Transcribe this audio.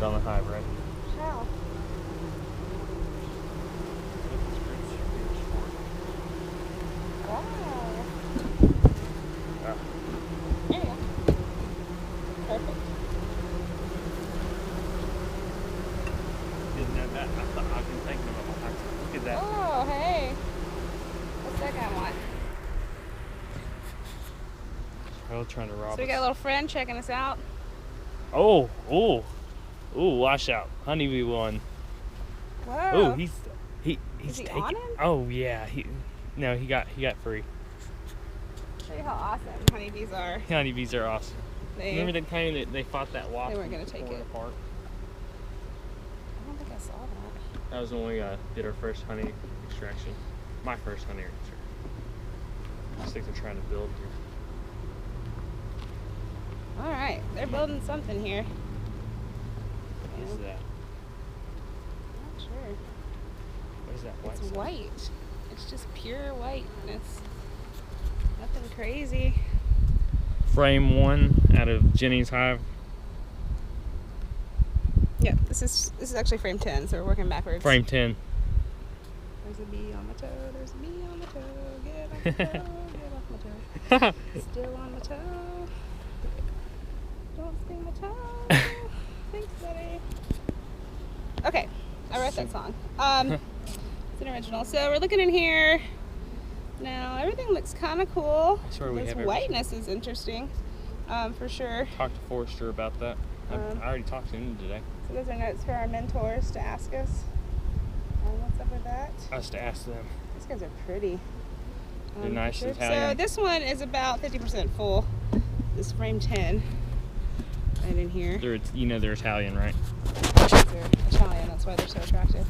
on the hive, right? How? Wow. There you go. Perfect. Isn't that bad? I've been thinking about my hive. Look at that. Oh, hey. What's that guy want? They're all trying to rob So we us. got a little friend checking us out. Oh, wash out. Honeybee one. Whoa. Oh, he's Is he taking. on him? Oh yeah, he got free. Show you how awesome honeybees are. Honeybees are awesome. Remember They, the time that they fought that wasp? They weren't gonna take tore it. apart? I don't think I saw that. That was when we did our first honey extraction. My first honey extraction. I just think they're trying to build here. All right, they're building something here. What is that? Not sure. What is that white It's stuff? white. It's just pure whiteness. Nothing crazy. Frame 1 out of Jenny's hive. Yep, this is actually frame 10, so we're working backwards. Frame 10. There's a bee on my toe. There's a bee on my toe. Get off my toe. Get off my toe. Still on my toe. Don't sting my toe. Thanks, buddy. Okay, I wrote that song. It's an original. So we're looking in here. Now everything looks kind of cool. I swear we This have whiteness is interesting, for sure. Talked to Forrester about that. I already talked to him today. So those are notes for our mentors to ask us. What's up with that? Us to ask them. These guys are pretty. They're nice Sure. Italian. So this one is about 50% full. This frame 10, right in here. They're Italian, right? They're Italian, that's why they're so attractive.